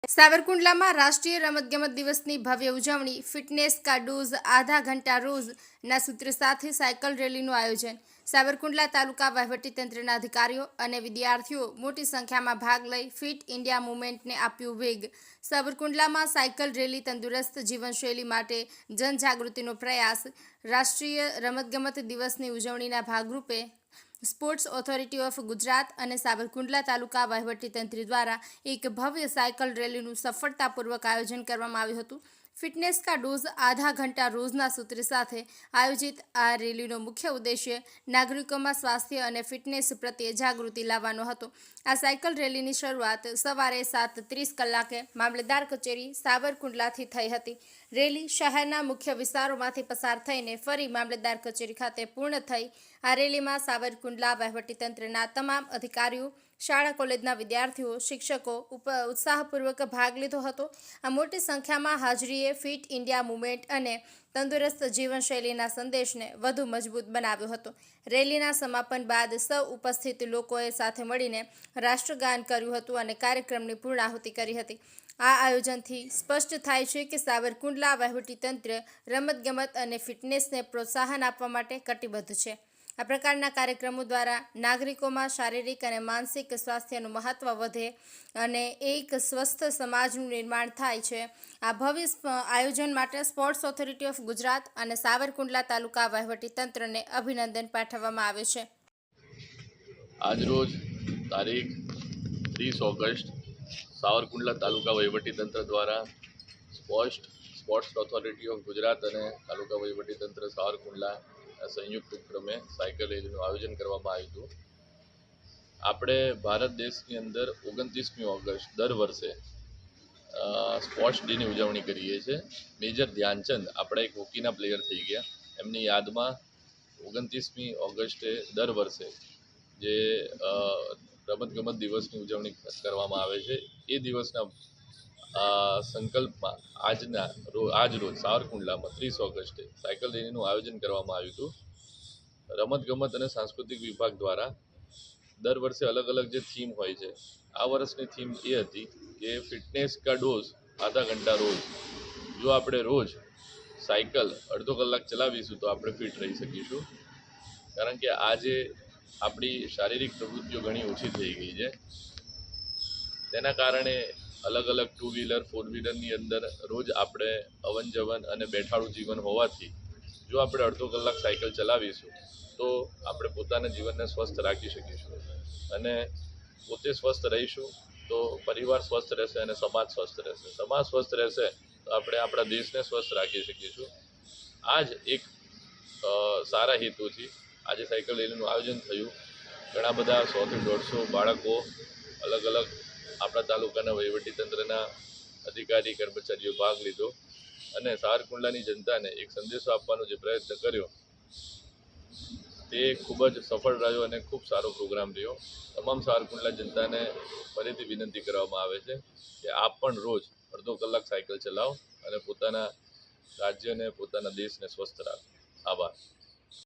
સાવરકુંડલામાં રાષ્ટ્રીય રમતગમત દિવસની ભવ્ય ઉજવણી ફિટનેસ કા ડોઝ આધા ઘંટા રોજના સૂત્ર સાથે સાયકલ રેલીનું આયોજન। સાવરકુંડલા તાલુકા વહીવટીતંત્રના અધિકારીઓ અને વિદ્યાર્થીઓ મોટી સંખ્યામાં ભાગ લઈ ફિટ ઇન્ડિયા મુવમેન્ટને આપ્યું વેગ। સાવરકુંડલામાં સાયકલ રેલી તંદુરસ્ત જીવનશૈલી માટે જનજાગૃતિનો પ્રયાસ। રાષ્ટ્રીય રમતગમત દિવસની ઉજવણીના ભાગરૂપે સ્પોર્ટ્સ ઓથોરિટી ઓફ ગુજરાત અને સાવરકુંડલા તાલુકા વહીવટીતંત્ર દ્વારા એક ભવ્ય સાયકલ રેલીનું સફળતાપૂર્વક આયોજન કરવામાં આવ્યું હતું। ફિટનેસ કા ડોઝ આધા ઘંટા રોજના સૂત્ર સાથે આયોજિત આ રેલીનો મુખ્ય ઉદ્દેશ્ય નાગરિકોમાં સ્વાસ્થ્ય અને ફિટનેસ પ્રત્યે જાગૃતિ લાવવાનો હતો। આ સાયકલ રેલીની શરૂઆત સવારે 7:30 કલાકે મામલતદાર કચેરી સાવરકુંડલાથી થઈ હતી। રેલી શહેરના મુખ્ય વિસ્તારોમાંથી પસાર થઈને ફરી મામલતદાર કચેરી ખાતે પૂર્ણ થઈ। આ રેલીમાં સાવરકુંડલા વહીવટીતંત્રના તમામ અધિકારીઓ, શાળા કોલેજના વિદ્યાર્થીઓ, શિક્ષકો ઉત્સાહપૂર્વક ભાગ લીધો હતો। આ મોટી સંખ્યામાં હાજરીએ ફિટ ઇન્ડિયા મુવમેન્ટ અને તંદુરસ્ત જીવનશૈલીના સંદેશને વધુ મજબૂત બનાવ્યો હતો। રેલીના સમાપન બાદ સૌ ઉપસ્થિત લોકોએ સાથે મળીને રાષ્ટ્રગાન કર્યું હતું અને કાર્યક્રમની પૂર્ણાહુતિ કરી હતી। આ આયોજનથી સ્પષ્ટ થાય છે કે સાવરકુંડલા વહીવટીતંત્ર રમતગમત અને ફિટનેસને પ્રોત્સાહન આપવા માટે કટિબદ્ધ છે। આ પ્રકારના કાર્યક્રમો દ્વારા નાગરિકોમાં શારીરિક અને માનસિક સ્વાસ્થ્યનું મહત્ત્વ વધે અને એક સ્વસ્થ સમાજનું નિર્માણ થાય છે। આ ભવ્ય આયોજન માટે સ્પોર્ટ્સ ઓથોરિટી ઓફ ગુજરાત અને સાવરકુંડલા તાલુકા વહીવટીતંત્રને અભિનંદન પાઠવવામાં આવે છે। આજરોજ તારીખ 30 ઓગસ્ટ સાવરકુંડલા તાલુકા વહીવટીતંત્ર દ્વારા સ્પોર્ટ્સ ઓથોરિટી ઓફ ગુજરાત અને તાલુકા વહીવટીતંત્ર સાવરકુંડલા સંયુક્ત ઉપક્રમે સાયકલ રેલીનું આયોજન કરવામાં આવ્યું હતું। આપણે ભારત દેશની અંદર 29મી ઓગસ્ટ દર વર્ષે સ્પોર્ટ્સ ડેની ઉજવણી કરીએ છીએ। મેજર ધ્યાનચંદ આપણા એક હોકીના પ્લેયર થઈ ગયા, એમની યાદમાં 29મી ઓગસ્ટે દર વર્ષે જે રમતગમત દિવસની ઉજવણી કરવામાં આવે છે, એ દિવસના સંકલ્પમાં આજ રોજ સાવરકુંડલામાં 30 ઓગસ્ટે સાયકલ રેલીનું આયોજન કરવામાં આવ્યું હતું। રમતગમત અને સાંસ્કૃતિક વિભાગ દ્વારા દર વર્ષે અલગ અલગ જે થીમ હોય છે, આ વર્ષની થીમ એ હતી કે ફિટનેસ કા ડોઝ આધા ઘંટા રોજ। જો આપણે રોજ સાયકલ અડધો કલાક ચલાવીશું તો આપણે ફિટ રહી શકીશું, કારણ કે આજે આપણી શારીરિક પ્રવૃત્તિઓ ઘણી ઓછી થઈ ગઈ છે। તેના કારણે અલગ અલગ 2 વ્હીલર 4 વ્હીલરની અંદર રોજ આપણે અવન જવન અને બેઠાડું જીવન હોવાથી જો આપણે અડધો કલાક સાયકલ ચલાવીશું તો આપણે પોતાના જીવનને સ્વસ્થ રાખી શકીશું અને પોતે સ્વસ્થ રહીશું તો પરિવાર સ્વસ્થ રહેશે અને સમાજ સ્વસ્થ રહેશે। સમાજ સ્વસ્થ રહેશે તો આપણે આપણા દેશને સ્વસ્થ રાખી શકીશું। આ જ એક સારા હેતુથી આજે સાયકલ રેલીનું આયોજન થયું। ઘણા બધા 100થી 150 બાળકો અલગ અલગ આપણા તાલુકાના વહીવટીતંત્રના અધિકારી કર્મચારીઓ ભાગ લીધો અને સાવરકુંડલાની જનતાને એક સંદેશો આપવાનો જે પ્રયત્ન કર્યો તે ખૂબ જ સફળ રહ્યો અને ખૂબ સારો પ્રોગ્રામ રહ્યો। તમામ સાવરકુંડલા જનતાને ફરીથી વિનંતી કરવામાં આવે છે કે આપ પણ રોજ અડધો કલાક સાયકલ ચલાવો અને પોતાના રાજ્યને પોતાના દેશને સ્વસ્થ રાખો। આભાર।